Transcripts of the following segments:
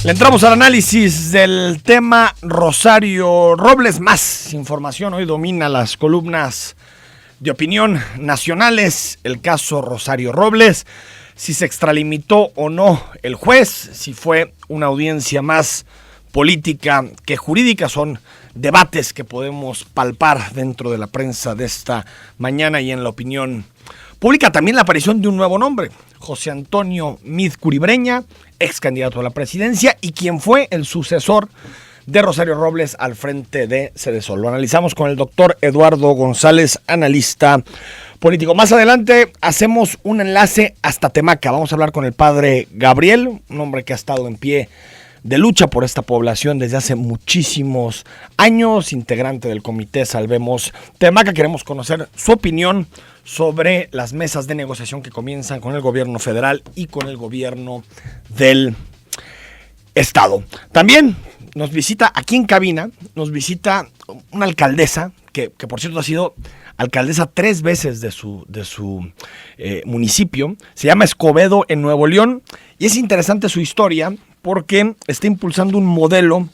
Le entramos al análisis del tema Rosario Robles. Más información, hoy domina las columnas de opinión nacionales el caso Rosario Robles, si se extralimitó o no el juez, si fue una audiencia más política que jurídica. Son debates que podemos palpar dentro de la prensa de esta mañana y en la opinión pública. También la aparición de un nuevo nombre, José Antonio Meade Curibreña, ex candidato a la presidencia y quien fue el sucesor de Rosario Robles al frente de Sedesol. Lo analizamos con el doctor Eduardo González, analista político. Más adelante hacemos un enlace hasta Temaca. Vamos a hablar con el padre Gabriel, un hombre que ha estado en pie de lucha por esta población desde hace muchísimos años, integrante del comité Salvemos Temaca. Queremos conocer su opinión sobre las mesas de negociación que comienzan con el gobierno federal y con el gobierno del estado. También nos visita aquí en cabina, nos visita una alcaldesa que por cierto ha sido alcaldesa 3 veces de su municipio. Se llama Escobedo, en Nuevo León, y es interesante su historia porque está impulsando un modelo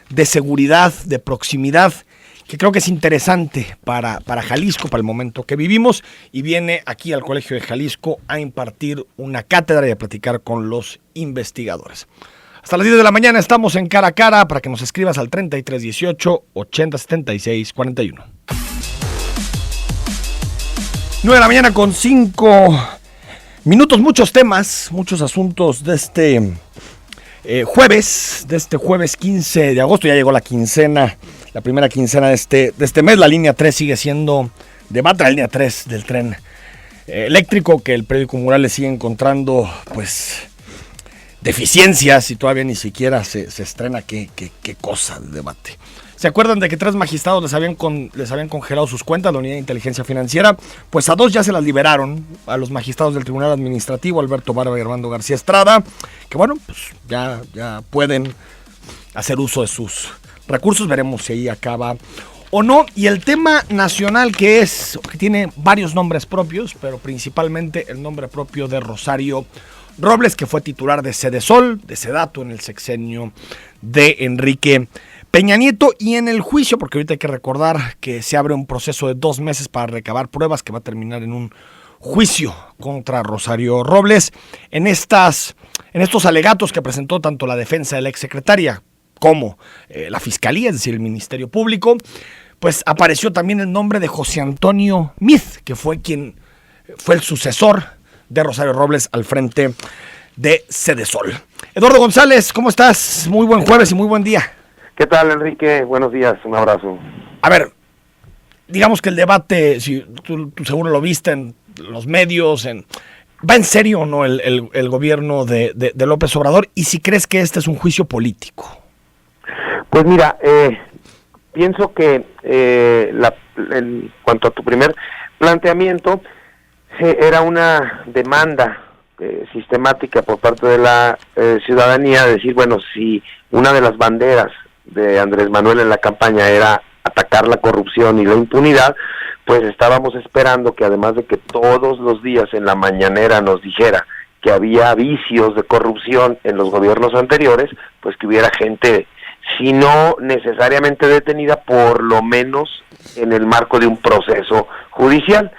de seguridad, de proximidad, que creo que es interesante para Jalisco, para el momento que vivimos, y viene aquí al Colegio de Jalisco a impartir una cátedra y a platicar con los investigadores. Hasta las 10 de la mañana estamos en Cara a Cara para que nos escribas al 3318 8076 41. 9 de la mañana con 5 minutos, muchos temas, muchos asuntos de este jueves 15 de agosto. Ya llegó la quincena, la primera quincena de este mes. La línea 3 sigue siendo debate, la línea 3 del tren eléctrico, que el periódico Mural le sigue encontrando pues deficiencias y todavía ni siquiera se estrena. Qué cosa de debate. ¿Se acuerdan de que 3 magistrados les habían congelado sus cuentas, la Unidad de Inteligencia Financiera? Pues a 2 ya se las liberaron, a los magistrados del Tribunal Administrativo, Alberto Barba y Armando García Estrada, que bueno, pues ya pueden hacer uso de sus recursos. Veremos si ahí acaba o no. Y el tema nacional que tiene varios nombres propios, pero principalmente el nombre propio de Rosario Robles, que fue titular de Sedesol, de Sedato, en el sexenio de Enrique Peña Nieto. Y en el juicio, porque ahorita hay que recordar que se abre un proceso de 2 meses para recabar pruebas que va a terminar en un juicio contra Rosario Robles, en estos alegatos que presentó tanto la defensa de la exsecretaria como la Fiscalía, es decir, el Ministerio Público, pues apareció también el nombre de José Antonio Meade, que fue el sucesor de Rosario Robles al frente de Sedesol. Eduardo González, ¿cómo estás? Muy buen jueves y muy buen día. ¿Qué tal, Enrique? Buenos días, un abrazo. A ver, digamos que el debate, si tú seguro lo viste en los medios, ¿va en serio o no el gobierno de López Obrador? Y si crees que este es un juicio político. Pues mira, pienso que en cuanto a tu primer planteamiento, era una demanda sistemática por parte de la ciudadanía de decir, bueno, si una de las banderas de Andrés Manuel en la campaña era atacar la corrupción y la impunidad, pues estábamos esperando que, además de que todos los días en la mañanera nos dijera que había vicios de corrupción en los gobiernos anteriores, pues que hubiera gente, si no necesariamente detenida, por lo menos en el marco de un proceso judicial.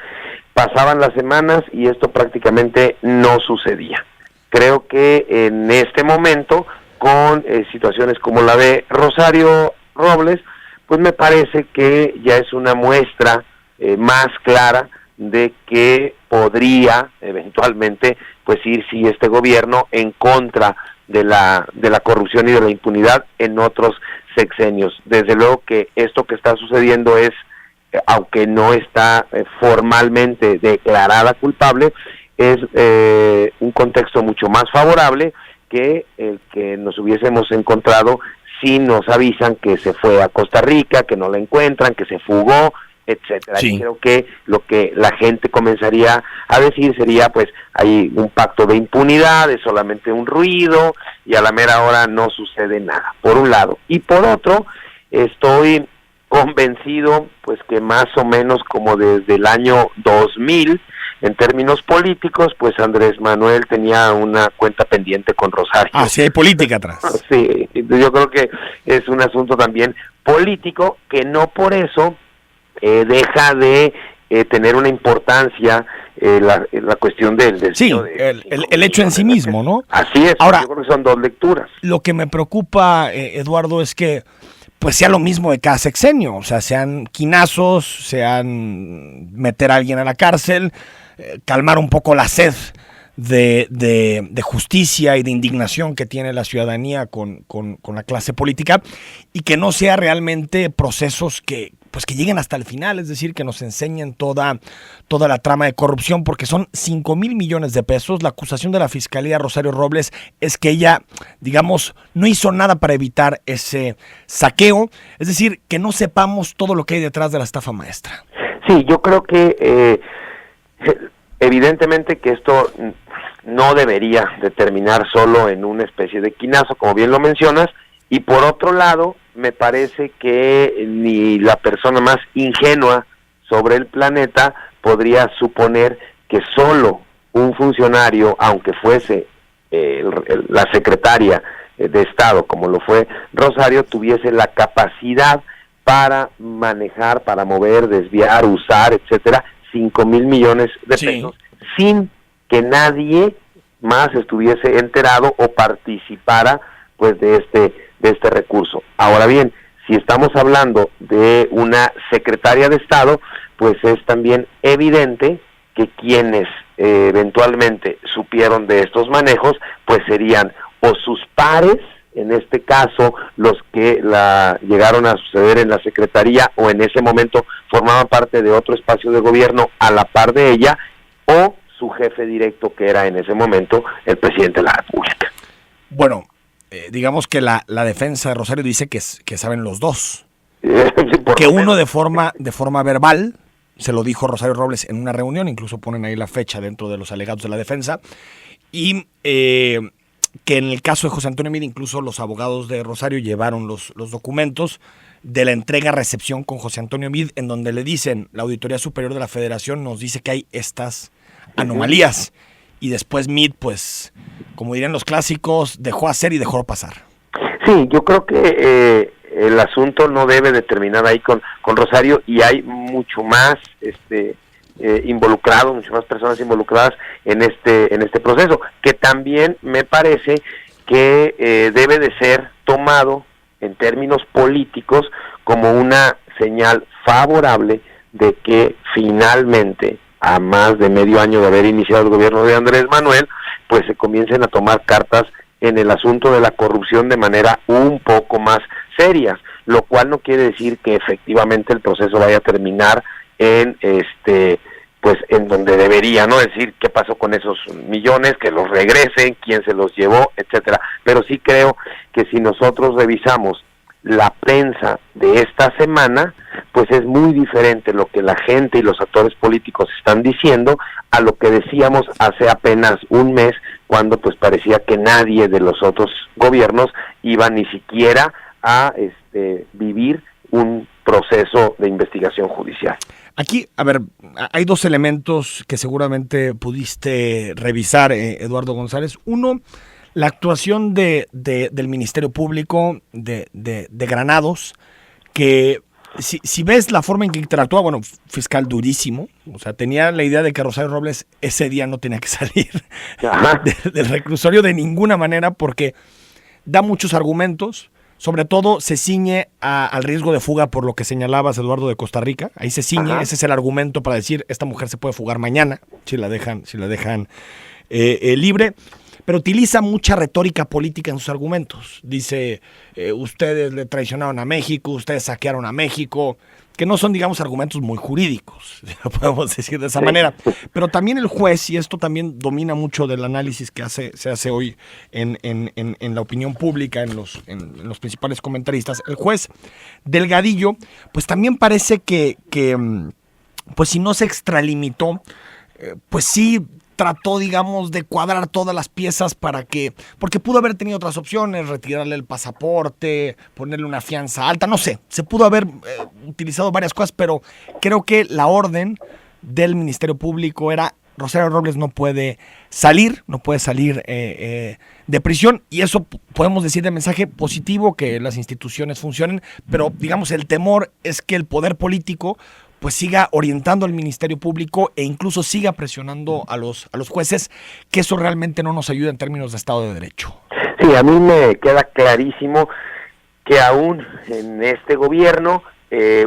Pasaban las semanas y esto prácticamente no sucedía. Creo que en este momento, con situaciones como la de Rosario Robles, pues me parece que ya es una muestra más clara de que podría eventualmente pues ir este gobierno en contra de la corrupción y de la impunidad en otros sexenios. Desde luego que esto que está sucediendo es, aunque no está formalmente declarada culpable, es un contexto mucho más favorable que el que nos hubiésemos encontrado si nos avisan que se fue a Costa Rica, que no la encuentran, que se fugó, etcétera. Sí. Y creo que lo que la gente comenzaría a decir sería, pues, hay un pacto de impunidad, es solamente un ruido, y a la mera hora no sucede nada, por un lado. Y por otro, estoy convencido, pues, que más o menos como desde el año 2000, en términos políticos, pues Andrés Manuel tenía una cuenta pendiente con Rosario. Ah, sí, hay política atrás. Sí, yo creo que es un asunto también político que no por eso deja de tener una importancia la cuestión del sí, el hecho en sí mismo, ¿no? Así es. Ahora, yo creo que son dos lecturas. Lo que me preocupa, Eduardo, es que pues sea lo mismo de cada sexenio, o sea, sean quinazos, sean meter a alguien a la cárcel, calmar un poco la sed de justicia y de indignación que tiene la ciudadanía con la clase política, y que no sea realmente procesos que lleguen hasta el final, es decir, que nos enseñen toda la trama de corrupción, porque son 5,000 millones de pesos. La acusación de la Fiscalía Rosario Robles es que ella, digamos, no hizo nada para evitar ese saqueo, es decir, que no sepamos todo lo que hay detrás de la estafa maestra. Sí, yo creo que evidentemente que esto no debería de terminar solo en una especie de quinazo, como bien lo mencionas, y por otro lado, me parece que ni la persona más ingenua sobre el planeta podría suponer que solo un funcionario, aunque fuese la secretaria de Estado, como lo fue Rosario, tuviese la capacidad para manejar, para mover, desviar, usar, etcétera, 5,000 millones de pesos, sin que nadie más estuviese enterado o participara pues de este recurso. Ahora bien, si estamos hablando de una secretaria de Estado, pues es también evidente que quienes eventualmente supieron de estos manejos, pues serían o sus pares, en este caso los que llegaron a suceder en la secretaría o en ese momento formaban parte de otro espacio de gobierno a la par de ella, o su jefe directo, que era en ese momento el presidente de la República. Bueno, digamos que la defensa de Rosario dice que saben los dos, que uno de forma verbal se lo dijo Rosario Robles en una reunión, incluso ponen ahí la fecha dentro de los alegatos de la defensa, y que en el caso de José Antonio Meade, incluso los abogados de Rosario llevaron los documentos de la entrega-recepción con José Antonio Meade, en donde le dicen, la Auditoría Superior de la Federación nos dice que hay estas anomalías, y después Meade, pues, como dirían los clásicos, dejó hacer y dejó pasar. Sí, yo creo que el asunto no debe de terminar ahí con Rosario, y hay mucho más involucrados, muchas más personas involucradas en este proceso, que también me parece que debe de ser tomado en términos políticos como una señal favorable de que finalmente, a más de medio año de haber iniciado el gobierno de Andrés Manuel, pues se comiencen a tomar cartas en el asunto de la corrupción de manera un poco más serias, lo cual no quiere decir que efectivamente el proceso vaya a terminar en pues en donde debería, ¿no? Es decir, qué pasó con esos millones, que los regresen, quién se los llevó, etcétera. Pero sí creo que si nosotros revisamos la prensa de esta semana, pues es muy diferente lo que la gente y los actores políticos están diciendo a lo que decíamos hace apenas un mes, cuando pues parecía que nadie de los otros gobiernos iba ni siquiera a vivir un proceso de investigación judicial. Aquí, a ver, hay dos elementos que seguramente pudiste revisar, Eduardo González. Uno, la actuación del Ministerio Público de Granados, que si ves la forma en que interactúa, bueno, fiscal durísimo, o sea, tenía la idea de que Rosario Robles ese día no tenía que salir del reclusorio de ninguna manera, porque da muchos argumentos. Sobre todo se ciñe al riesgo de fuga, por lo que señalabas, Eduardo, de Costa Rica. Ahí se ciñe. Ajá. Ese es el argumento para decir, esta mujer se puede fugar mañana, si la dejan libre. Pero utiliza mucha retórica política en sus argumentos. Dice, ustedes le traicionaron a México, ustedes saquearon a México, que no son, digamos, argumentos muy jurídicos, podemos decir de esa manera. Pero también el juez, y esto también domina mucho del análisis que se hace hoy en la opinión pública, en los principales comentaristas, el juez Delgadillo, pues también parece que pues si no se extralimitó, pues sí trató, digamos, de cuadrar todas las piezas porque pudo haber tenido otras opciones, retirarle el pasaporte, ponerle una fianza alta, no sé, se pudo haber utilizado varias cosas, pero creo que la orden del Ministerio Público era Rosario Robles no puede salir de prisión, y eso podemos decir de mensaje positivo, que las instituciones funcionen, pero digamos el temor es que el poder político pues siga orientando al Ministerio Público e incluso siga presionando a los jueces, que eso realmente no nos ayuda en términos de Estado de Derecho. Sí, a mí me queda clarísimo que aún en este gobierno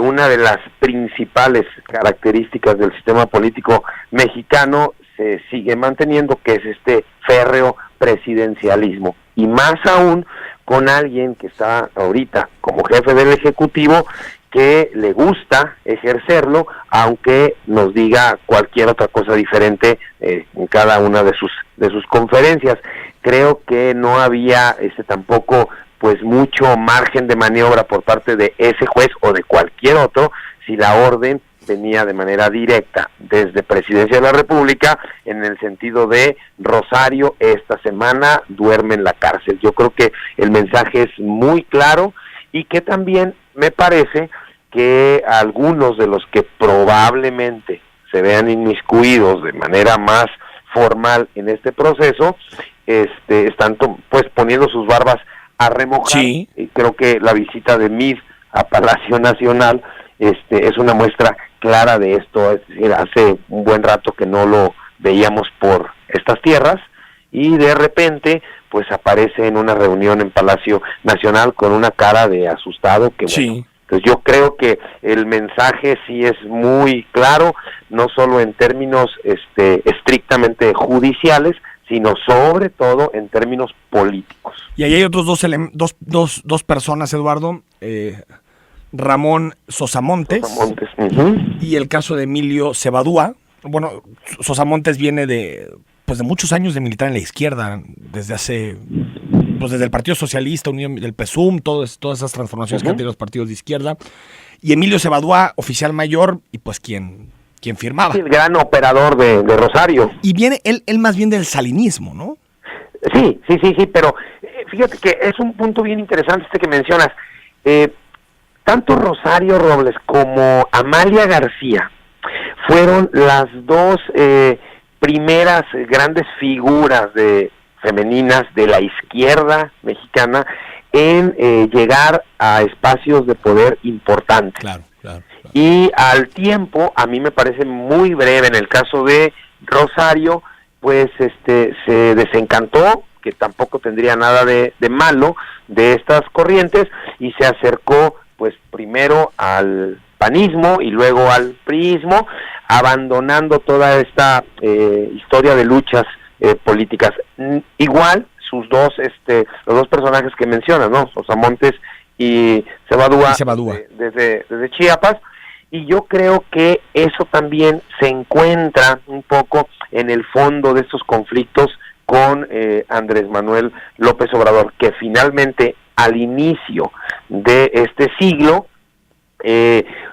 una de las principales características del sistema político mexicano se sigue manteniendo, que es este férreo presidencialismo, y más aún con alguien que está ahorita como jefe del Ejecutivo, que le gusta ejercerlo, aunque nos diga cualquier otra cosa diferente en cada una de sus conferencias. Creo que no había tampoco pues mucho margen de maniobra por parte de ese juez o de cualquier otro si la orden venía de manera directa desde Presidencia de la República, en el sentido de Rosario esta semana duerme en la cárcel. Yo creo que el mensaje es muy claro, y que también me parece que algunos de los que probablemente se vean inmiscuidos de manera más formal en este proceso, están pues poniendo sus barbas a remojar. Sí. Y creo que la visita de Meade a Palacio Nacional es una muestra clara de esto. Es decir, hace un buen rato que no lo veíamos por estas tierras, y de repente pues aparece en una reunión en Palacio Nacional con una cara de asustado, que Sí. bueno, pues yo creo que el mensaje sí es muy claro, no solo en términos estrictamente judiciales, sino sobre todo en términos políticos. Y ahí hay otros dos personas, Eduardo, Ramón Sosamontes, Uh-huh. y el caso de Emilio Cebadúa. Bueno, Sosamontes viene de muchos años de militar en la izquierda, desde el Partido Socialista, Unión del PSUM, todas esas transformaciones que han tenido los partidos de izquierda. Y Emilio Cebadúa, oficial mayor, y pues quien firmaba. Sí, el gran operador de Rosario. Y viene él más bien del salinismo, ¿no? Sí, pero fíjate que es un punto bien interesante que mencionas. Tanto Rosario Robles como Amalia García fueron las dos primeras grandes figuras femeninas de la izquierda mexicana en llegar a espacios de poder importantes. Claro. Y al tiempo, a mí me parece muy breve, en el caso de Rosario, pues se desencantó, que tampoco tendría nada de malo, de estas corrientes, y se acercó pues primero al panismo y luego al priismo, abandonando toda esta historia de luchas políticas. Igual los dos personajes que mencionas, ¿no? Sosamontes y Cebadúa. Desde Chiapas, y yo creo que eso también se encuentra un poco en el fondo de estos conflictos con Andrés Manuel López Obrador, que finalmente al inicio de este siglo,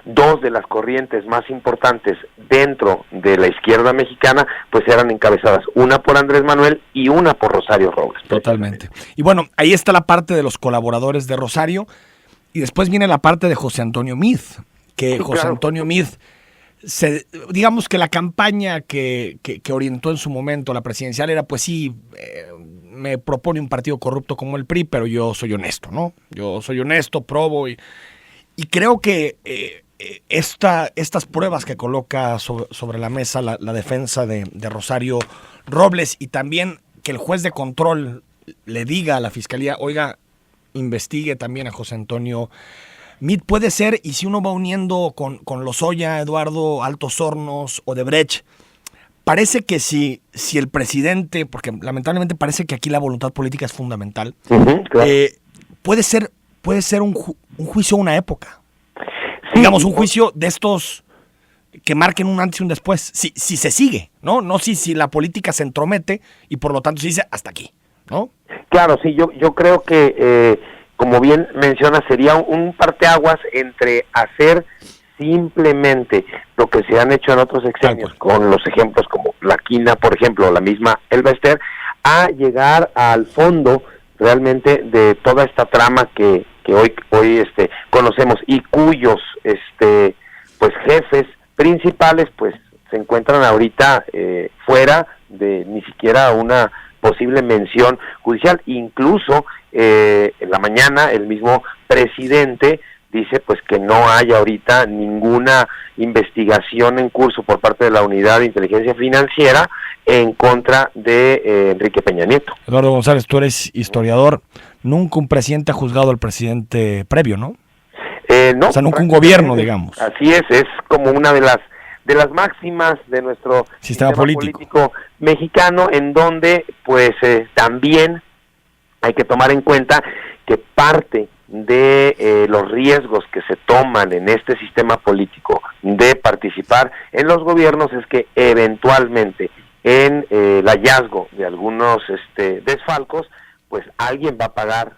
dos de las corrientes más importantes dentro de la izquierda mexicana pues eran encabezadas, una por Andrés Manuel y una por Rosario Robles. Totalmente. Y bueno, ahí está la parte de los colaboradores de Rosario, y después viene la parte de José Antonio Meade, que sí, José claro. Antonio Meade, digamos que la campaña que orientó en su momento la presidencial era, pues sí, me propone un partido corrupto como el PRI, pero yo soy honesto, ¿no? Yo soy honesto, probo, y creo que estas pruebas que coloca sobre la mesa la defensa de Rosario Robles, y también que el juez de control le diga a la fiscalía, oiga, investigue también a José Antonio Meade, puede ser, y si uno va uniendo con Lozoya, Eduardo, Altos Hornos, Odebrecht, parece que si el presidente, porque lamentablemente parece que aquí la voluntad política es fundamental, claro. puede ser un juicio, una época. Sí, digamos, un juicio de estos que marquen un antes y un después, si se sigue, ¿no? No si la política se entromete y por lo tanto se dice hasta aquí, ¿no? Claro, sí, yo creo que, como bien mencionas, sería un parteaguas entre hacer simplemente lo que se han hecho en otros sexenios, con los ejemplos como la Quina, por ejemplo, la misma Elba Ester, a llegar al fondo realmente de toda esta trama que hoy conocemos, y cuyos pues jefes principales pues se encuentran ahorita fuera de ni siquiera una posible mención judicial. Incluso en la mañana el mismo presidente dice pues que no hay ahorita ninguna investigación en curso por parte de la Unidad de Inteligencia Financiera en contra de Enrique Peña Nieto. Eduardo González, tú eres historiador. Nunca un presidente ha juzgado al presidente previo, ¿no? No. O sea, nunca un gobierno, digamos. Así es como una de las máximas de nuestro sistema político mexicano, en donde pues también hay que tomar en cuenta que parte de los riesgos que se toman en este sistema político de participar en los gobiernos es que eventualmente en el hallazgo de algunos desfalcos, pues alguien va a pagar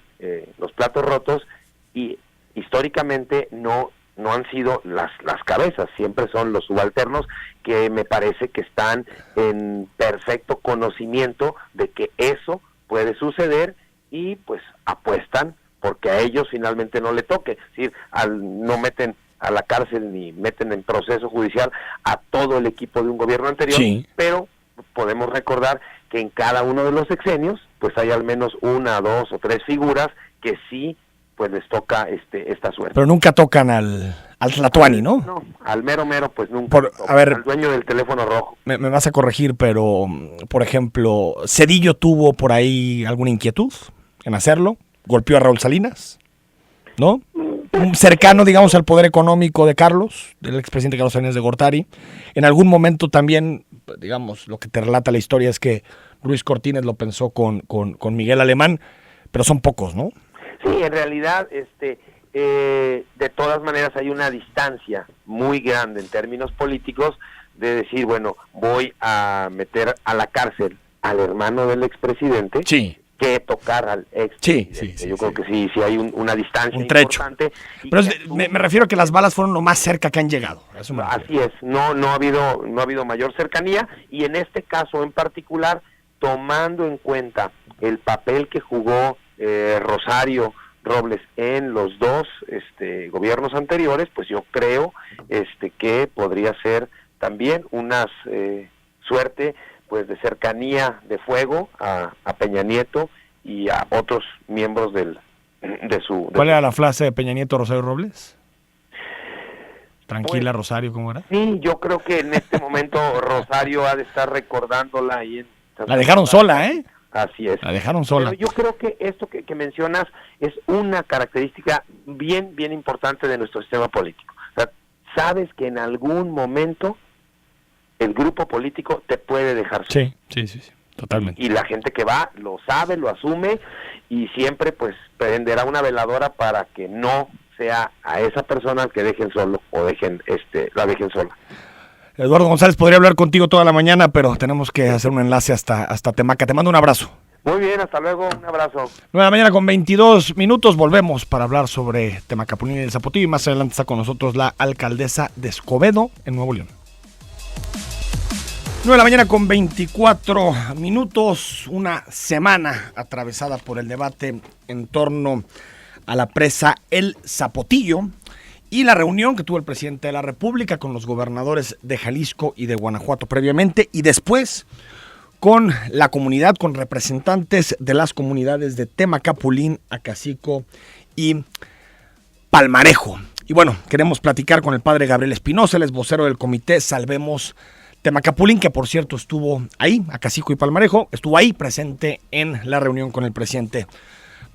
los platos rotos, y históricamente no han sido las cabezas, siempre son los subalternos, que me parece que están en perfecto conocimiento de que eso puede suceder y pues apuestan porque a ellos finalmente no le toque. Es decir, no meten a la cárcel ni meten en proceso judicial a todo el equipo de un gobierno anterior, sí, pero podemos recordar que en cada uno de los sexenios pues hay al menos 1, 2 o 3 figuras que sí pues les toca esta suerte. Pero nunca tocan al Tlatuani, ¿no? No, al mero pues nunca. A ver, al dueño del teléfono rojo. Me vas a corregir, pero por ejemplo, ¿Zedillo tuvo por ahí alguna inquietud en hacerlo? ¿Golpeó a Raúl Salinas? ¿No? Un cercano, digamos, al poder económico de Carlos, del expresidente Carlos Salinas de Gortari. En algún momento también, digamos, lo que te relata la historia es que Ruiz Cortines lo pensó con Miguel Alemán, pero son pocos, ¿no? Sí, en realidad, de todas maneras hay una distancia muy grande en términos políticos de decir, bueno, voy a meter a la cárcel al hermano del expresidente, sí, que tocar al ex. Sí, yo creo que sí hay una distancia un trecho importante. Pero me refiero a que las balas fueron lo más cerca que han llegado. Así es, no ha habido mayor cercanía, y en este caso en particular, tomando en cuenta el papel que jugó Rosario Robles en los dos gobiernos anteriores, pues yo creo que podría ser también una suerte pues de cercanía de fuego a Peña Nieto y a otros miembros de su... ¿Cuál era la frase de Peña Nieto, Rosario Robles? Tranquila, pues, Rosario, ¿cómo era? Sí, yo creo que en este momento Rosario ha de estar recordándola ahí. La dejaron sola, ¿eh? Así es. La dejaron sola. Pero yo creo que esto que mencionas es una característica bien importante de nuestro sistema político. O sea, sabes que en algún momento el grupo político te puede dejar solo. Sí, totalmente. Y la gente que va lo sabe, lo asume, y siempre pues prenderá una veladora para que no sea a esa persona al que dejen solo o la dejen sola. Eduardo González, podría hablar contigo toda la mañana, pero tenemos que hacer un enlace hasta Temaca. Te mando un abrazo. Muy bien, hasta luego, un abrazo. 9:22 volvemos para hablar sobre Temacapulín y el Zapotillo, y más adelante está con nosotros la alcaldesa de Escobedo, en Nuevo León. 9:24, una semana atravesada por el debate en torno a la presa El Zapotillo y la reunión que tuvo el presidente de la República con los gobernadores de Jalisco y de Guanajuato previamente, y después con la comunidad, con representantes de las comunidades de Temacapulín, Acacico y Palmarejo. Y bueno, queremos platicar con el padre Gabriel Espinosa, el es vocero del comité Salvemos Temacapulín, que por cierto estuvo ahí, Acacico y Palmarejo, estuvo ahí presente en la reunión con el presidente.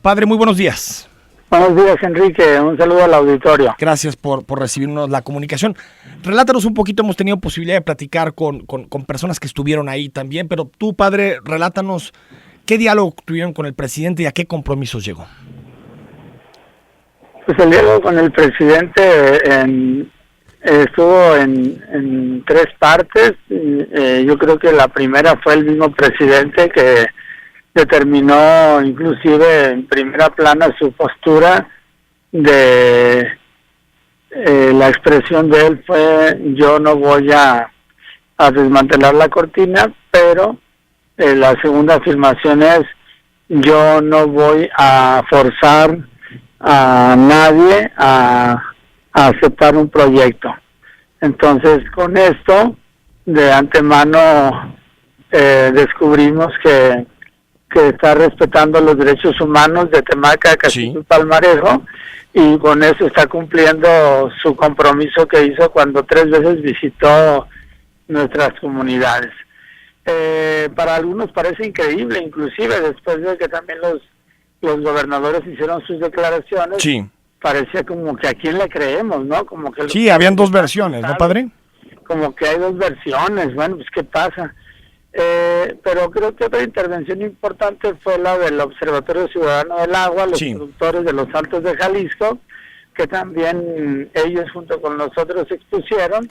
Padre, muy buenos días. Buenos días, Enrique. Un saludo al auditorio. Gracias por recibirnos la comunicación. Relátanos un poquito, hemos tenido posibilidad de platicar con personas que estuvieron ahí también, pero tú, padre, relátanos qué diálogo tuvieron con el presidente y a qué compromisos llegó. Pues el diálogo con el presidente estuvo en 3 partes. Yo creo que la primera fue el mismo presidente que determinó inclusive en primera plana su postura de la expresión de él fue: yo no voy a desmantelar la cortina, pero la segunda afirmación es: yo no voy a forzar a nadie a aceptar un proyecto. Entonces, con esto de antemano descubrimos que está respetando los derechos humanos de Temaca, Castillo y Palmarejo, y con eso está cumpliendo su compromiso que hizo cuando 3 veces visitó nuestras comunidades. Para algunos parece increíble, inclusive después de que también los gobernadores hicieron sus declaraciones, parecía como que a quién le creemos, ¿no? Como que sí, habían 2 versiones, ¿no, padre? Como que hay 2 versiones, bueno, pues ¿qué pasa? Pero creo que otra intervención importante fue la del Observatorio Ciudadano del Agua, los productores de los Altos de Jalisco, que también ellos junto con nosotros expusieron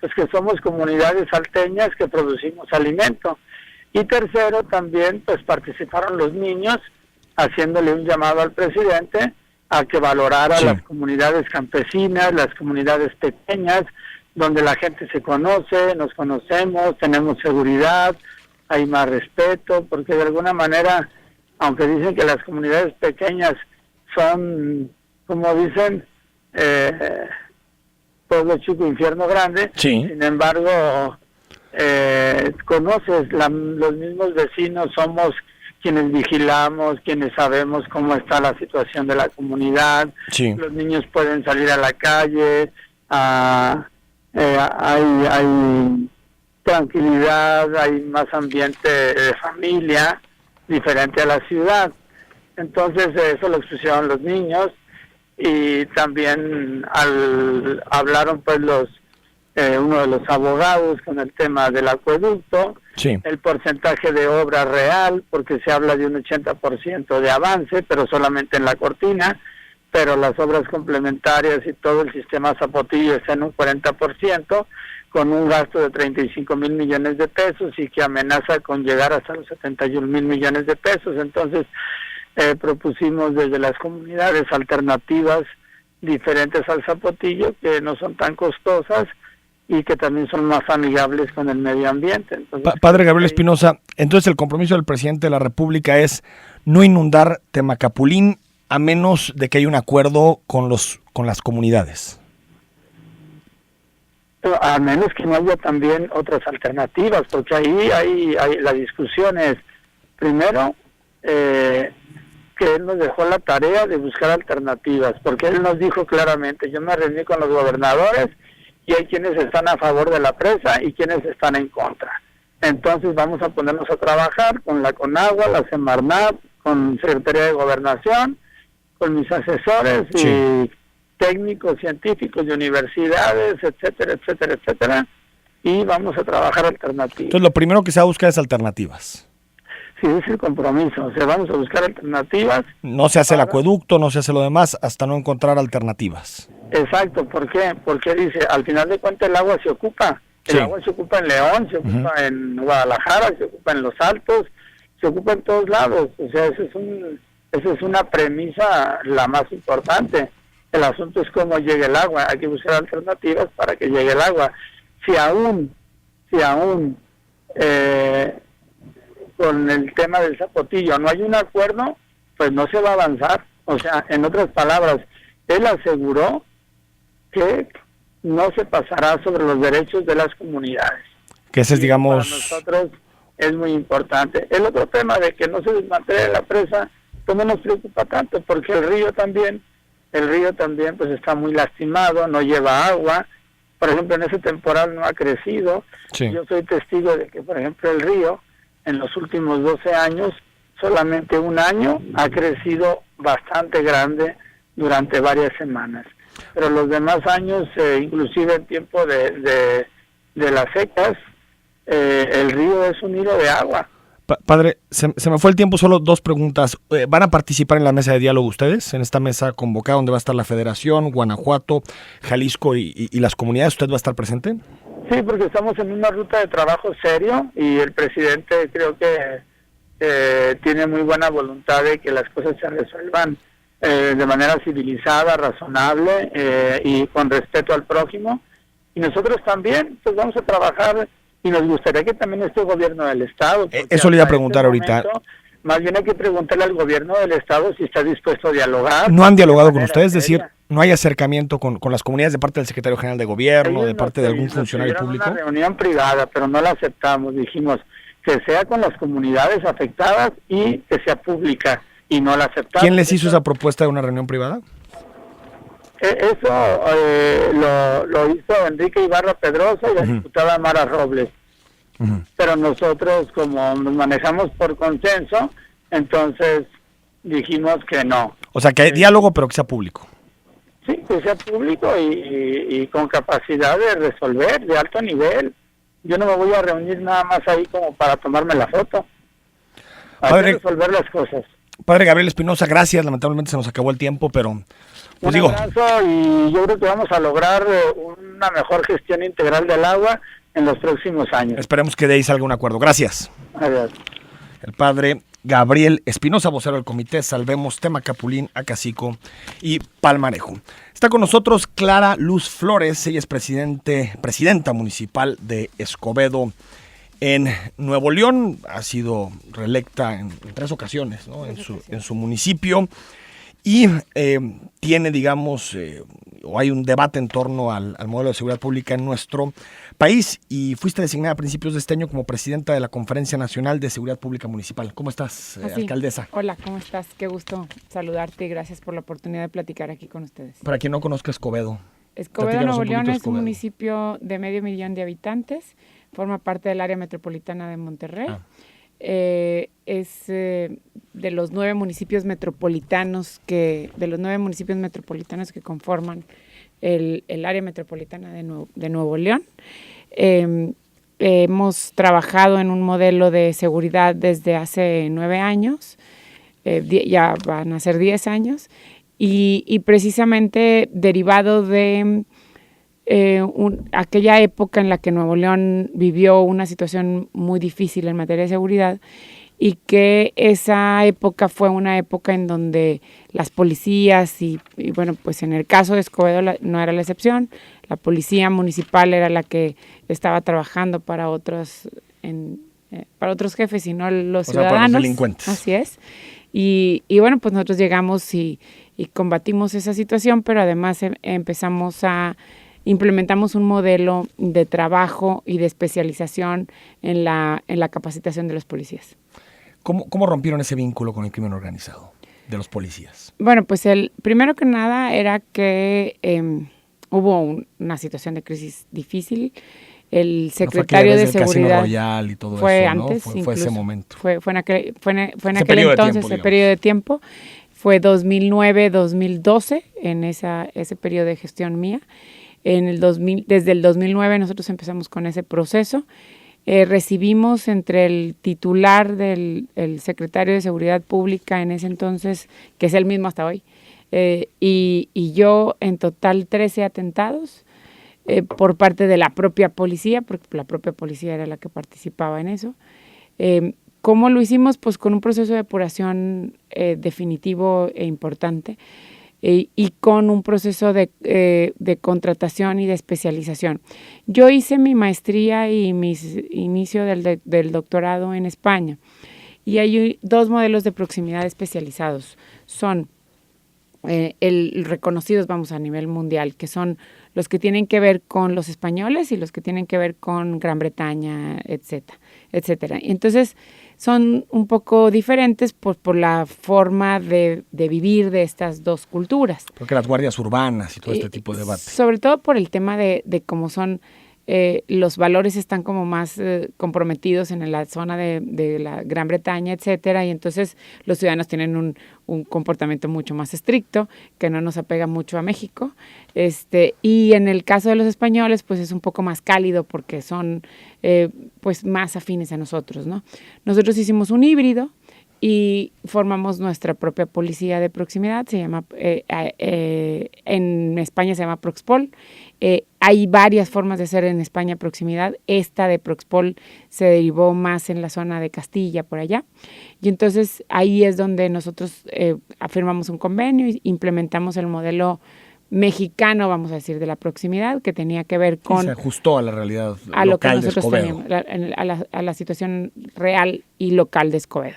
pues que somos comunidades salteñas que producimos alimento. Y tercero, también pues participaron los niños haciéndole un llamado al presidente a que valorara las comunidades campesinas, las comunidades pequeñas, donde la gente se conoce, nos conocemos, tenemos seguridad, hay más respeto, porque de alguna manera, aunque dicen que las comunidades pequeñas son, como dicen, pueblo chico, infierno grande, sin embargo, conoces, los mismos vecinos somos quienes vigilamos, quienes sabemos cómo está la situación de la comunidad, los niños pueden salir a la calle, hay tranquilidad, hay más ambiente de familia, diferente a la ciudad. Entonces eso lo expusieron los niños, y también hablaron pues uno de los abogados con el tema del acueducto, el porcentaje de obra real, porque se habla de un 80% de avance, pero solamente en la cortina, pero las obras complementarias y todo el sistema Zapotillo está en un 40%, con un gasto de 35,000 millones de pesos y que amenaza con llegar hasta los 71,000 millones de pesos. Entonces, propusimos desde las comunidades alternativas diferentes al Zapotillo, que no son tan costosas y que también son más amigables con el medio ambiente. Entonces, Padre Gabriel Espinosa, entonces el compromiso del presidente de la República es no inundar Temacapulín a menos de que haya un acuerdo con las comunidades. A menos que no haya también otras alternativas, porque ahí la discusión es, primero, que él nos dejó la tarea de buscar alternativas, porque él nos dijo claramente, yo me reuní con los gobernadores y hay quienes están a favor de la presa y quienes están en contra. Entonces vamos a ponernos a trabajar con la CONAGUA, la Semarnat, con Secretaría de Gobernación, con mis asesores y técnicos, científicos de universidades, etcétera, etcétera, etcétera, y vamos a trabajar alternativas. Entonces lo primero que se va a buscar es alternativas. Sí, es el compromiso, o sea, vamos a buscar alternativas. No se hace el acueducto, no se hace lo demás hasta no encontrar alternativas. Exacto, ¿por qué? Porque dice, al final de cuentas el agua se ocupa. El agua se ocupa en León, se ocupa en Guadalajara, se ocupa en Los Altos, se ocupa en todos lados. O sea, esa es una premisa la más importante. El asunto es cómo llega el agua. Hay que buscar alternativas para que llegue el agua. Si aún con el tema del Zapotillo no hay un acuerdo, pues no se va a avanzar. O sea, en otras palabras, él aseguró que no se pasará sobre los derechos de las comunidades. Que ese es, digamos... Para nosotros es muy importante. El otro tema de que no se desmantele la presa, pues no nos preocupa tanto, porque el río también pues está muy lastimado, no lleva agua. Por ejemplo, en ese temporal no ha crecido. Yo soy testigo de que, por ejemplo, el río, en los últimos 12 años, solamente un año ha crecido bastante grande durante varias semanas. Pero los demás años, inclusive en tiempo de las secas, el río es un hilo de agua. Padre, se me fue el tiempo, solo 2 preguntas. ¿Van a participar en la mesa de diálogo ustedes? En esta mesa convocada donde va a estar la Federación, Guanajuato, Jalisco y las comunidades, ¿usted va a estar presente? Sí, porque estamos en una ruta de trabajo serio y el presidente creo que tiene muy buena voluntad de que las cosas se resuelvan de manera civilizada, razonable y con respeto al prójimo. Y nosotros también pues vamos a trabajar y nos gustaría que también esté el gobierno del Estado. Eso le iba a preguntar ahorita. Más bien hay que preguntarle al gobierno del Estado si está dispuesto a dialogar. ¿No han dialogado con ustedes? Es decir, no hay acercamiento con las comunidades de parte del secretario general de gobierno, Ellos de parte de algún funcionario pidieron público. una reunión privada, pero no la aceptamos. Dijimos que sea con las comunidades afectadas y que sea pública, y no la aceptamos. ¿Quién les hizo esa propuesta de una reunión privada? Eso lo hizo Enrique Ibarra Pedrosa y la diputada Mara Robles. Pero nosotros, como nos manejamos por consenso, entonces dijimos que no. O sea, que hay diálogo, pero que sea público. Sí, que sea público y con capacidad de resolver, de alto nivel. Yo no me voy a reunir nada más ahí como para tomarme la foto. Hay que resolver las cosas. Padre Gabriel Espinosa, gracias. Lamentablemente se nos acabó el tiempo, pero pues un abrazo, y yo creo que vamos a lograr una mejor gestión integral del agua en los próximos años. Esperemos que de ahí salga un acuerdo. Gracias. Adiós. El padre Gabriel Espinosa, vocero del comité Salvemos Temacapulín, Acacico y Palmarejo. Está con nosotros Clara Luz Flores, ella es presidenta municipal de Escobedo en Nuevo León. Ha sido reelecta en 3 ocasiones, ¿no? en su municipio. Y tiene, digamos, o hay un debate en torno al modelo de seguridad pública en nuestro país, y fuiste designada a principios de este año como presidenta de la Conferencia Nacional de Seguridad Pública Municipal. ¿Cómo estás, alcaldesa? Hola, ¿cómo estás? Qué gusto saludarte y gracias por la oportunidad de platicar aquí con ustedes. Para quien no conozca Escobedo. Escobedo, Nuevo León, es un municipio de 500,000 de habitantes, forma parte del área metropolitana de Monterrey. Es de los 9 municipios metropolitanos que conforman el área metropolitana de Nuevo León. Hemos trabajado en un modelo de seguridad desde hace 9 años, ya van a ser 10 años, y precisamente derivado de aquella época en la que Nuevo León vivió una situación muy difícil en materia de seguridad, y que esa época fue una época en donde las policías y bueno, pues en el caso de Escobedo no era la excepción, la policía municipal era la que estaba trabajando para otros jefes y no los ciudadanos. Para los delincuentes. Así es. Y bueno, pues nosotros llegamos y combatimos esa situación, pero además implementamos un modelo de trabajo y de especialización en la capacitación de los policías. ¿Cómo rompieron ese vínculo con el crimen organizado de los policías? Bueno, pues primero que nada era que hubo una situación de crisis difícil. El secretario de Seguridad Royal y todo fue eso, ¿no? antes, fue ese momento. Fue en aquel entonces, el periodo de tiempo. Fue 2009-2012, en ese periodo de gestión mía. Desde el 2009 nosotros empezamos con ese proceso. Recibimos entre el titular el secretario de Seguridad Pública en ese entonces, que es el mismo hasta hoy, y yo en total 13 atentados por parte de la propia policía, porque la propia policía era la que participaba en eso. ¿Cómo lo hicimos? Pues con un proceso de depuración definitivo e importante. Y con un proceso de contratación y de especialización. Yo hice mi maestría y mi inicio del doctorado en España, y hay 2 modelos de proximidad especializados. Son reconocidos, a nivel mundial, que son los que tienen que ver con los españoles y los que tienen que ver con Gran Bretaña, etcétera. Y entonces son un poco diferentes por la forma de vivir de estas 2 culturas. Porque las guardias urbanas y todo este tipo de debate. Sobre todo por el tema de cómo son, los valores están como más comprometidos en la zona de la Gran Bretaña, etcétera, y entonces los ciudadanos tienen un comportamiento mucho más estricto, que no nos apega mucho a México. Y en el caso de los españoles, pues es un poco más cálido porque son pues más afines a nosotros, ¿no? Nosotros hicimos un híbrido y formamos nuestra propia policía de proximidad, se llama en España se llama Proxpol. Hay varias formas de hacer en España proximidad. Esta de Proxpol se derivó más en la zona de Castilla, por allá. Y entonces ahí es donde nosotros firmamos un convenio y implementamos el modelo mexicano, vamos a decir, de la proximidad, que tenía que ver con... Y se ajustó a la realidad a lo que local de nosotros Escobedo. teníamos, a la situación real y local de Escobedo.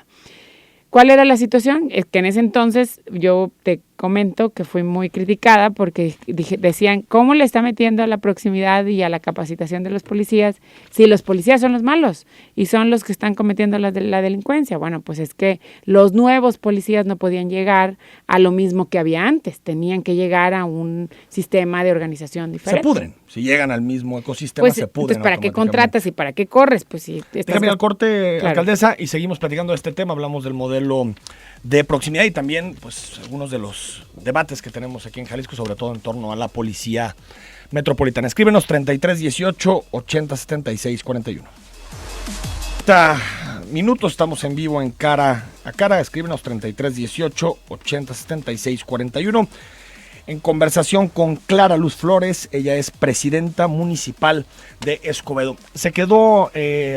¿Cuál era la situación? Es que en ese entonces yo te comento que fui muy criticada porque decían, ¿cómo le está metiendo a la proximidad y a la capacitación de los policías si los policías son los malos y son los que están cometiendo la delincuencia? Bueno, pues es que los nuevos policías no podían llegar a lo mismo que había antes, tenían que llegar a un sistema de organización diferente. Se pudren, si llegan al mismo ecosistema pues, se pudren. Entonces, ¿para qué contratas y para qué corres? Pues si déjame ir al corte, claro. Alcaldesa, y seguimos platicando de este tema, hablamos del modelo de proximidad y también pues algunos de los debates que tenemos aquí en Jalisco, sobre todo en torno a la policía metropolitana. Escríbenos 3318 8076 41. Minutos, estamos en vivo en Cara a Cara. Escríbenos 3318 8076 41. En conversación con Clara Luz Flores, ella es presidenta municipal de Escobedo. Se quedó,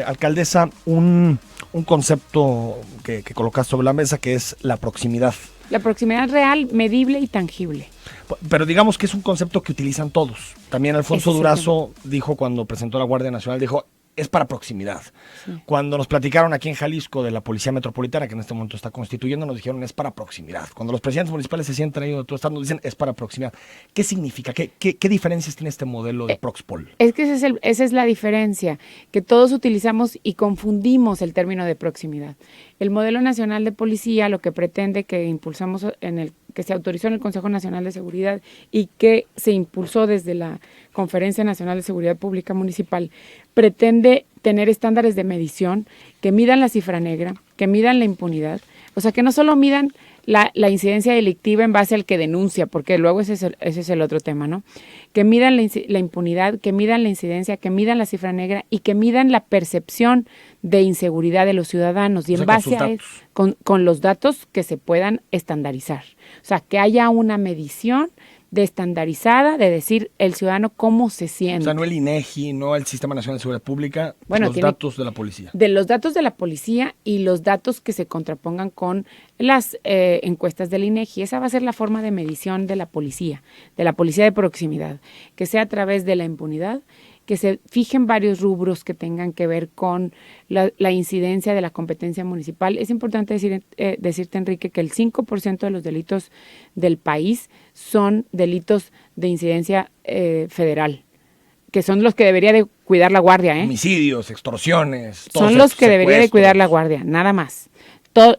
alcaldesa, un concepto que colocaste sobre la mesa, que es la proximidad. La proximidad real, medible y tangible. Pero digamos que es un concepto que utilizan todos. También Alfonso Durazo dijo cuando presentó la Guardia Nacional, dijo, es para proximidad. Sí. Cuando nos platicaron aquí en Jalisco de la Policía Metropolitana, que en este momento está constituyendo, nos dijeron es para proximidad. Cuando los presidentes municipales se sientan ahí donde tú estás, nos dicen es para proximidad. ¿Qué significa? ¿Qué diferencias tiene este modelo de Proxpol? Es que esa es la diferencia, que todos utilizamos y confundimos el término de proximidad. El modelo nacional de policía lo que pretende, que impulsamos que se autorizó en el Consejo Nacional de Seguridad y que se impulsó desde la Conferencia Nacional de Seguridad Pública Municipal, pretende tener estándares de medición que midan la cifra negra, que midan la impunidad, o sea, que no solo midan la incidencia delictiva en base al que denuncia, porque luego ese es el otro tema, ¿no? Que midan la impunidad, que midan la incidencia, que midan la cifra negra y que midan la percepción de inseguridad de los ciudadanos y en base a eso, con los datos que se puedan estandarizar. O sea, que haya una medición estandarizada de decir el ciudadano cómo se siente. O sea, no el INEGI, no el Sistema Nacional de Seguridad Pública, los datos de la policía. De los datos de la policía y los datos que se contrapongan con las encuestas del INEGI. Esa va a ser la forma de medición de la policía de proximidad, que sea a través de la impunidad, que se fijen varios rubros que tengan que ver con la incidencia de la competencia municipal. Es importante decirte, Enrique, que el 5% de los delitos del país son delitos de incidencia federal, que son los que debería de cuidar la Guardia. Homicidios, extorsiones. Son los que debería de cuidar la Guardia, nada más.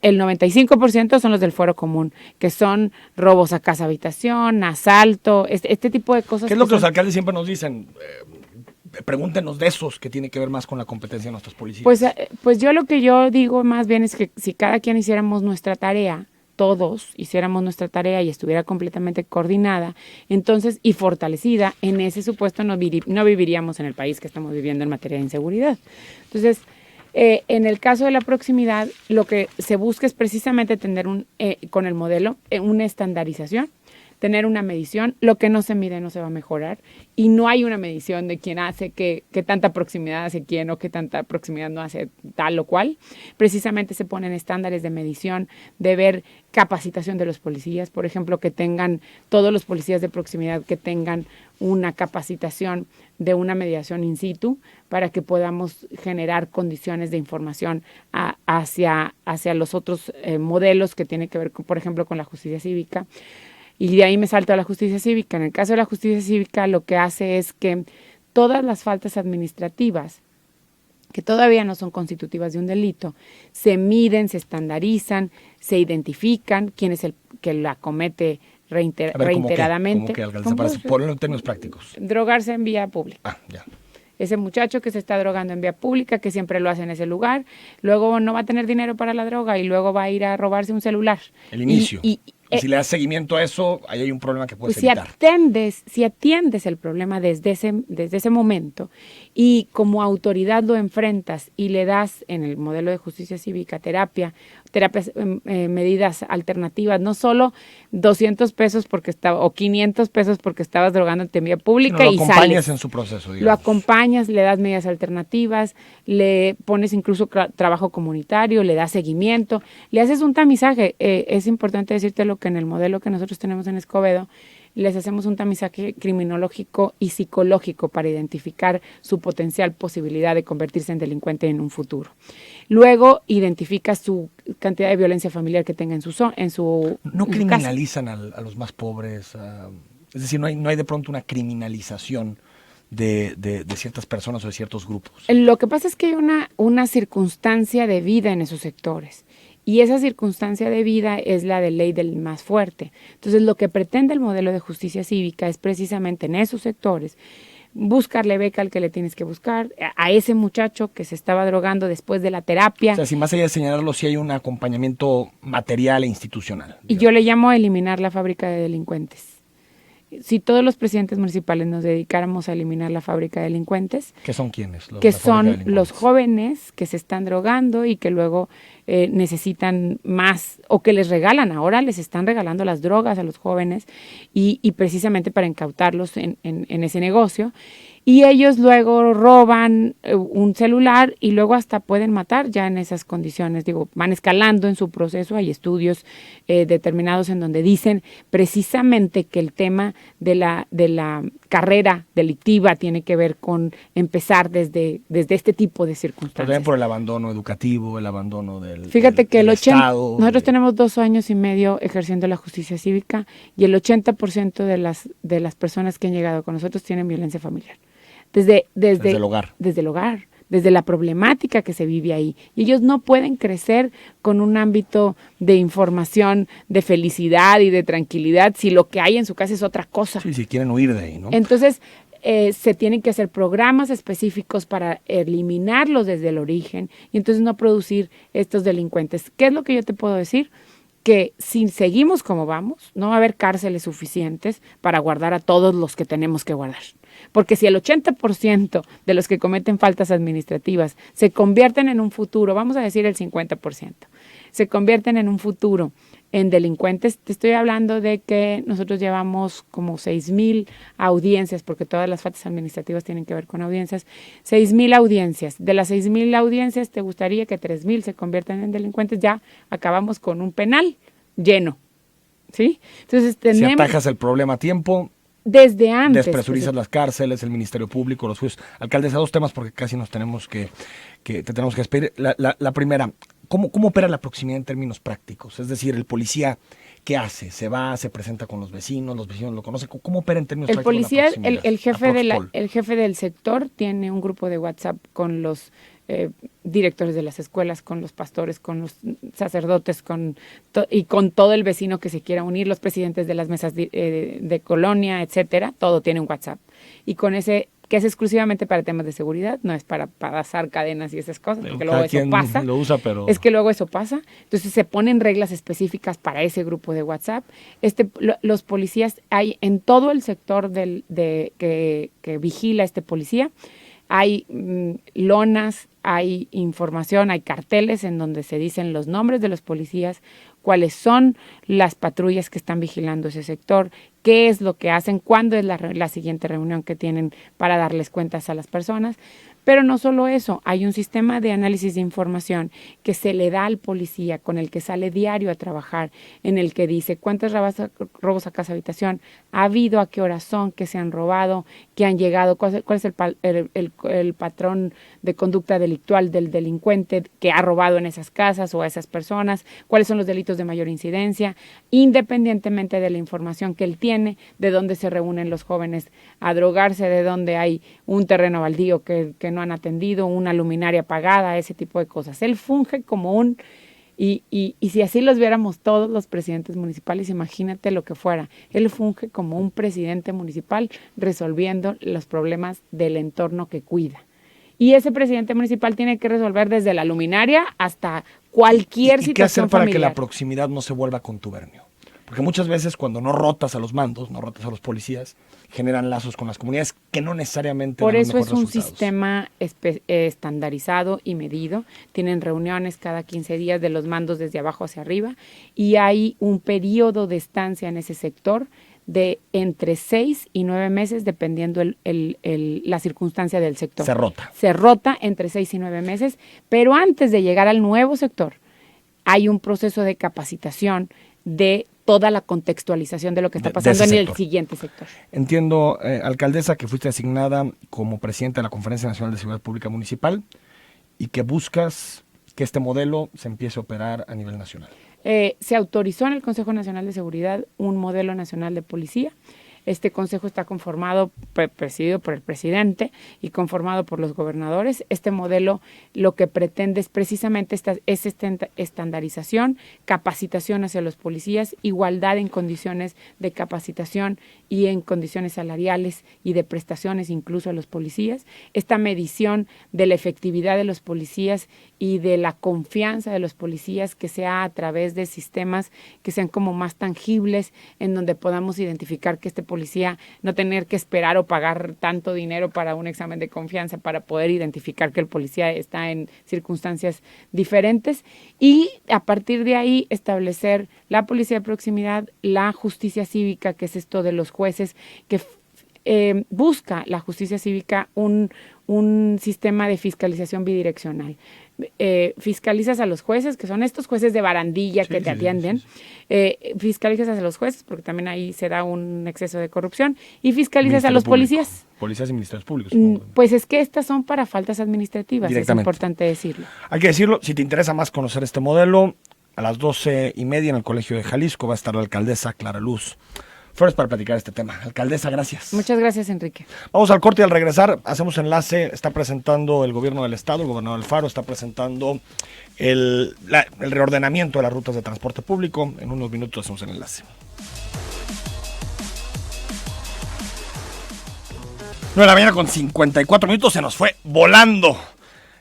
El 95% son los del fuero común, que son robos a casa habitación, asalto, este tipo de cosas. ¿Qué es lo que los alcaldes siempre nos dicen? Pregúntenos de esos que tiene que ver más con la competencia de nuestros policías. Pues yo lo que yo digo más bien es que si cada quien hiciéramos nuestra tarea, todos hiciéramos nuestra tarea y estuviera completamente coordinada, entonces y fortalecida, en ese supuesto no viviríamos en el país que estamos viviendo en materia de inseguridad. Entonces, en el caso de la proximidad, lo que se busca es precisamente tener con el modelo una estandarización, tener una medición. Lo que no se mide no se va a mejorar y no hay una medición de quién hace qué tanta proximidad hace quién o qué tanta proximidad no hace tal o cual. Precisamente se ponen estándares de medición, de ver capacitación de los policías, por ejemplo, que tengan todos los policías de proximidad que tengan una capacitación de una mediación in situ para que podamos generar condiciones de información hacia los otros modelos que tienen que ver, por ejemplo, con la justicia cívica. Y de ahí me salto a la justicia cívica. En el caso de la justicia cívica, lo que hace es que todas las faltas administrativas, que todavía no son constitutivas de un delito, se miden, se estandarizan, se identifican quién es el que la comete reiteradamente. Para ponerlo en términos prácticos. Drogarse en vía pública. Ya. Ese muchacho que se está drogando en vía pública, que siempre lo hace en ese lugar, luego no va a tener dinero para la droga y luego va a ir a robarse un celular. El inicio. Y si le das seguimiento a eso, ahí hay un problema que puedes evitar. Si atiendes el problema desde ese momento y como autoridad lo enfrentas y le das en el modelo de justicia cívica terapias, medidas alternativas, no solo 200 pesos o 500 pesos porque estabas drogándote en vía pública y sales. Lo acompañas en su proceso, digamos. Lo acompañas, le das medidas alternativas, le pones incluso trabajo comunitario, le das seguimiento, le haces un tamizaje. Es importante decírtelo que en el modelo que nosotros tenemos en Escobedo, les hacemos un tamizaje criminológico y psicológico para identificar su potencial posibilidad de convertirse en delincuente en un futuro. luego identifica su cantidad de violencia familiar que tenga en su ¿No criminalizan a los más pobres? Es decir, no hay de pronto una criminalización de ciertas personas o de ciertos grupos. Lo que pasa es que hay una circunstancia de vida en esos sectores. Y esa circunstancia de vida es la de ley del más fuerte. Entonces, lo que pretende el modelo de justicia cívica es precisamente en esos sectores buscarle beca al que le tienes que buscar, a ese muchacho que se estaba drogando después de la terapia. O sea, si más allá de señalarlo, sí hay un acompañamiento material e institucional. Y yo le llamo a eliminar la fábrica de delincuentes. Si todos los presidentes municipales nos dedicáramos a eliminar la fábrica de delincuentes. ¿Qué son quiénes? Que son los jóvenes que se están drogando y que luego necesitan más, o que les regalan, ahora les están regalando las drogas a los jóvenes y precisamente para incautarlos en ese negocio. Y ellos luego roban un celular y luego hasta pueden matar ya en esas condiciones. Digo, van escalando en su proceso. Hay estudios determinados en donde dicen precisamente que el tema de la carrera delictiva tiene que ver con empezar desde este tipo de circunstancias. Pero también por el abandono educativo, el abandono del Fíjate que el 80, Estado. Nosotros tenemos 2 años y medio ejerciendo la justicia cívica y el 80% de las personas que han llegado con nosotros tienen violencia familiar. Desde el hogar. Desde el hogar, desde la problemática que se vive ahí. Y ellos no pueden crecer con un ámbito de información, de felicidad y de tranquilidad si lo que hay en su casa es otra cosa. Sí, si quieren huir de ahí, ¿no? Entonces, se tienen que hacer programas específicos para eliminarlos desde el origen y entonces no producir estos delincuentes. ¿Qué es lo que yo te puedo decir? Que si seguimos como vamos, no va a haber cárceles suficientes para guardar a todos los que tenemos que guardar. Porque si el 80% de los que cometen faltas administrativas se convierten en un futuro, vamos a decir el 50%, se convierten en un futuro en delincuentes, te estoy hablando de que nosotros llevamos como 6,000 audiencias, porque todas las faltas administrativas tienen que ver con audiencias, 6,000 audiencias. De las 6,000 audiencias, ¿te gustaría que 3,000 se conviertan en delincuentes? Ya acabamos con un penal lleno, ¿sí? Entonces si atajas el problema a tiempo, desde antes. Despresurizas las cárceles, el Ministerio Público, los jueces. Alcaldesa, 2 temas porque casi nos tenemos que te tenemos que despedir. La primera, ¿cómo opera la proximidad en términos prácticos? Es decir, el policía, ¿qué hace? ¿Se va, se presenta con los vecinos lo conocen? ¿Cómo opera en términos prácticos? El policía, el jefe del sector tiene un grupo de WhatsApp con los directores de las escuelas, con los pastores, con los sacerdotes, y con todo el vecino que se quiera unir, los presidentes de las mesas de colonia, etcétera, todo tiene un WhatsApp. Y con ese, que es exclusivamente para temas de seguridad, no es para pasar cadenas y esas cosas, porque luego eso pasa. Lo usa, pero... Es que luego eso pasa. Entonces se ponen reglas específicas para ese grupo de WhatsApp. Los policías hay en todo el sector que vigila este policía. Hay lonas, hay información, hay carteles en donde se dicen los nombres de los policías, cuáles son las patrullas que están vigilando ese sector, qué es lo que hacen, cuándo es la siguiente reunión que tienen para darles cuentas a las personas. Pero no solo eso, hay un sistema de análisis de información que se le da al policía, con el que sale diario a trabajar, en el que dice cuántos robos a casa habitación ha habido, a qué horas son, qué se han robado, qué han llegado, cuál es el patrón de conducta delictual del delincuente que ha robado en esas casas o a esas personas, cuáles son los delitos de mayor incidencia, independientemente de la información que él tiene, de dónde se reúnen los jóvenes a drogarse, de dónde hay un terreno baldío que no han atendido, una luminaria apagada, ese tipo de cosas. Él funge como y si así los viéramos todos los presidentes municipales, imagínate lo que fuera. Él funge como un presidente municipal resolviendo los problemas del entorno que cuida. Y ese presidente municipal tiene que resolver desde la luminaria hasta cualquier situación ¿Y qué hacer para familiar? que la proximidad no se vuelva contubernio? Porque muchas veces cuando no rotas a los mandos, no rotas a los policías, generan lazos con las comunidades que no necesariamente Por dan los eso es mejores un resultados. sistema estandarizado y medido. Tienen reuniones cada 15 días de los mandos desde abajo hacia arriba y hay un periodo de estancia en ese sector de entre 6 y 9 meses, dependiendo la circunstancia del sector. Se rota entre 6 y 9 meses, pero antes de llegar al nuevo sector, hay un proceso de capacitación de toda la contextualización de lo que está pasando en el siguiente sector. Entiendo, alcaldesa, que fuiste designada como presidenta de la Conferencia Nacional de Seguridad Pública Municipal y que buscas que este modelo se empiece a operar a nivel nacional? Se autorizó en el Consejo Nacional de Seguridad un modelo nacional de policía. Este consejo está conformado, presidido por el presidente y conformado por los gobernadores. Este modelo lo que pretende es precisamente estandarización, capacitación hacia los policías, igualdad en condiciones de capacitación y en condiciones salariales y de prestaciones incluso a los policías. Esta medición de la efectividad de los policías y de la confianza de los policías, que sea a través de sistemas que sean como más tangibles, en donde podamos identificar que este policía no tener que esperar o pagar tanto dinero para un examen de confianza para poder identificar que el policía está en circunstancias diferentes, y a partir de ahí establecer la policía de proximidad, la justicia cívica, que es esto de los jueces, que busca la justicia cívica un sistema de fiscalización bidireccional. Fiscalizas a los jueces, que son estos jueces de barandilla que te atienden, fiscalizas a los jueces, porque también ahí se da un exceso de corrupción, y fiscalizas a los policías. Policías y ministerios públicos. Pues es que estas son para faltas administrativas, es importante decirlo. Hay que decirlo, si te interesa más conocer este modelo, a las 12:30 en el Colegio de Jalisco va a estar la alcaldesa Clara Luz Flores para platicar este tema. Alcaldesa, gracias. Muchas gracias, Enrique. Vamos al corte y al regresar hacemos enlace. Está presentando el gobierno del estado, el gobernador Alfaro, está presentando el reordenamiento de las rutas de transporte público. En unos minutos hacemos el enlace. 9:00 con 54 minutos, se nos fue volando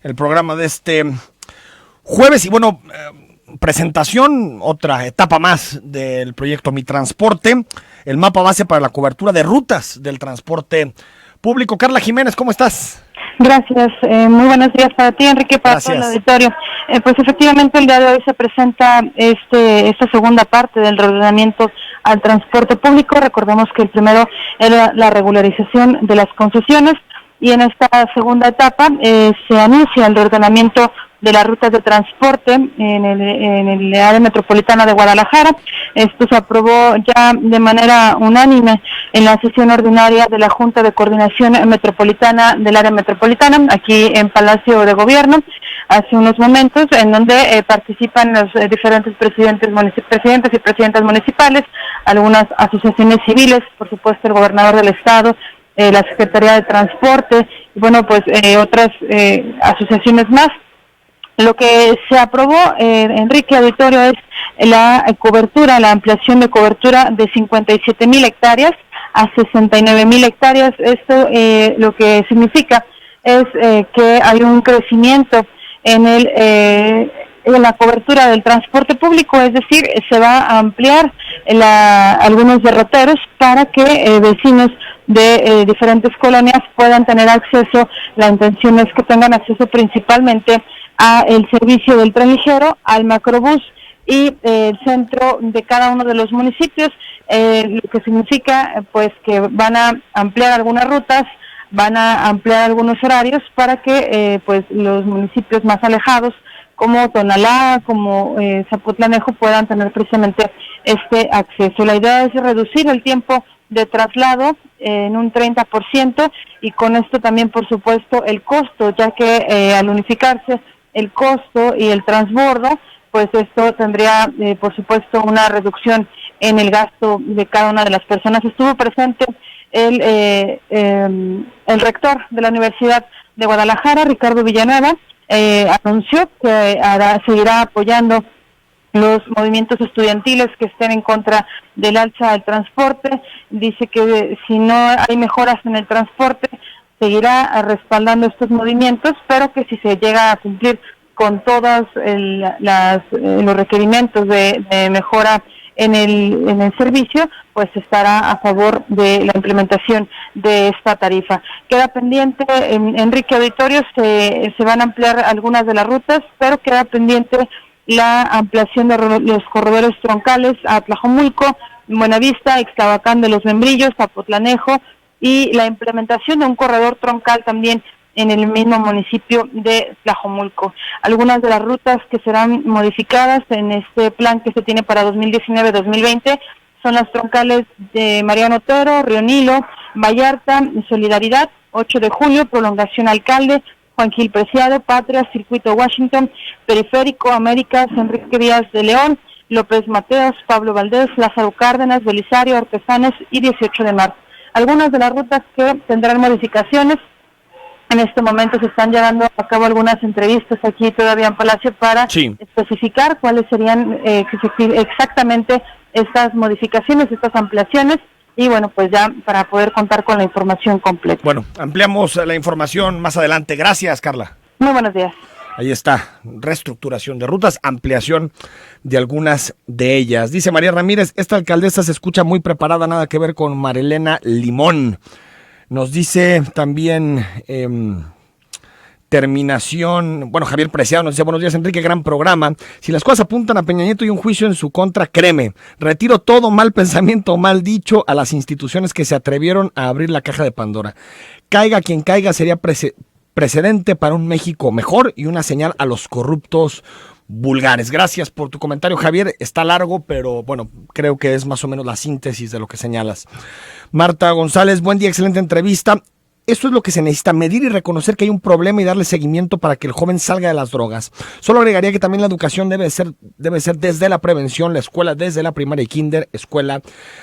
el programa de este jueves. Y bueno, presentación, otra etapa más del proyecto Mi Transporte, el mapa base para la cobertura de rutas del transporte público. Carla Jiménez, ¿cómo estás? Gracias, muy buenos días para ti, Enrique, para todo el auditorio. Pues efectivamente el día de hoy se presenta esta segunda parte del reordenamiento al transporte público. Recordemos que el primero era la regularización de las concesiones, y en esta segunda etapa se anuncia el reordenamiento de las rutas de transporte en el área metropolitana de Guadalajara. Esto se aprobó ya de manera unánime en la sesión ordinaria de la Junta de Coordinación Metropolitana del área metropolitana, aquí en Palacio de Gobierno, hace unos momentos, en donde participan los diferentes presidentes y presidentas municipales, algunas asociaciones civiles, por supuesto el gobernador del estado, la Secretaría de Transporte, y bueno, pues otras asociaciones más. Lo que se aprobó, Enrique, auditorio, es la ampliación de cobertura de 57,000 hectáreas a 69,000 hectáreas. Esto lo que significa es que hay un crecimiento en la cobertura del transporte público, es decir, se va a ampliar algunos derroteros para que vecinos de diferentes colonias puedan tener acceso. La intención es que tengan acceso principalmente a el servicio del tren ligero, al macrobús y el centro de cada uno de los municipios, lo que significa pues que van a ampliar algunas rutas, van a ampliar algunos horarios para que pues los municipios más alejados como Tonalá, como Zapotlanejo puedan tener precisamente este acceso. La idea es reducir el tiempo de traslado en un 30%, y con esto también, por supuesto, el costo, ya que al unificarse el costo y el transbordo, pues esto tendría, por supuesto, una reducción en el gasto de cada una de las personas. Estuvo presente el rector de la Universidad de Guadalajara, Ricardo Villanueva, anunció que seguirá apoyando los movimientos estudiantiles que estén en contra del alza del transporte. Dice que si no hay mejoras en el transporte, seguirá respaldando estos movimientos, pero que si se llega a cumplir con todos los requerimientos de mejora en el servicio, pues estará a favor de la implementación de esta tarifa. Queda pendiente, Enrique, auditorio, se van a ampliar algunas de las rutas, pero queda pendiente la ampliación de los corredores troncales a Tlajomulco, Buenavista, Ixtlavacán de los Membrillos, Zapotlanejo, y la implementación de un corredor troncal también en el mismo municipio de Tlajomulco. Algunas de las rutas que serán modificadas en este plan que se tiene para 2019-2020 son las troncales de Mariano Otero, Río Nilo, Vallarta, Solidaridad, 8 de julio, Prolongación Alcalde, Juan Gil Preciado, Patria, Circuito Washington, Periférico, Américas, Enrique Díaz de León, López Mateos, Pablo Valdés, Lázaro Cárdenas, Belisario, Artesanes y 18 de marzo. Algunas de las rutas que tendrán modificaciones. En este momento se están llevando a cabo algunas entrevistas aquí todavía en Palacio para especificar cuáles serían exactamente estas modificaciones, estas ampliaciones, y bueno, pues ya para poder contar con la información completa. Bueno, ampliamos la información más adelante. Gracias, Carla. Muy buenos días. Ahí está, reestructuración de rutas, ampliación de algunas de ellas. Dice María Ramírez, esta alcaldesa se escucha muy preparada, nada que ver con Marilena Limón. Nos dice también terminación, bueno, Javier Preciado nos dice, buenos días Enrique, gran programa. Si las cosas apuntan a Peña Nieto y un juicio en su contra, créeme, retiro todo mal pensamiento o mal dicho a las instituciones que se atrevieron a abrir la caja de Pandora. Caiga quien caiga, sería precedente para un México mejor y una señal a los corruptos vulgares. Gracias por tu comentario, Javier. Está largo, pero bueno, creo que es más o menos la síntesis de lo que señalas. Marta González, buen día, excelente entrevista. Esto es lo que se necesita, medir y reconocer que hay un problema y darle seguimiento para que el joven salga de las drogas. Solo agregaría que también la educación debe ser desde la prevención, la escuela desde la primaria y kinder, escuela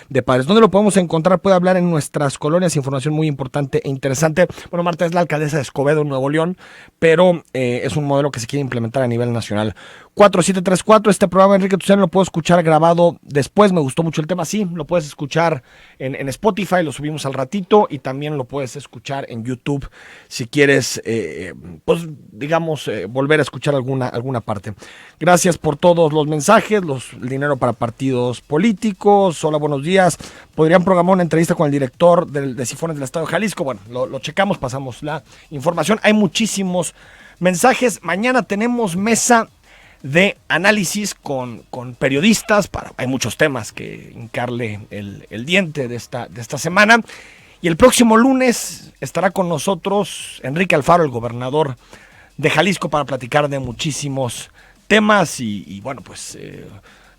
de padres. ¿Dónde lo podemos encontrar? Puede hablar en nuestras colonias, información muy importante e interesante. Bueno, Marta es la alcaldesa de Escobedo, Nuevo León, pero es un modelo que se quiere implementar a nivel nacional. 4734, este programa Enrique Tucen lo puedo escuchar grabado después, me gustó mucho el tema, sí, lo puedes escuchar en Spotify, lo subimos al ratito, y también lo puedes escuchar en YouTube si quieres, pues digamos, volver a escuchar alguna parte. Gracias por todos los mensajes, el dinero para partidos políticos, hola, buenos días, podrían programar una entrevista con el director de Sifones del Estado de Jalisco. Bueno, lo checamos, pasamos la información, hay muchísimos mensajes. Mañana tenemos mesa de análisis con periodistas, hay muchos temas que hincarle el diente de esta semana, y el próximo lunes estará con nosotros Enrique Alfaro, el gobernador de Jalisco, para platicar de muchísimos temas y bueno, pues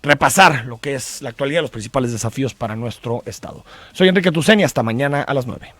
repasar lo que es la actualidad, los principales desafíos para nuestro estado. Soy Enrique Tucen y hasta mañana a las 9.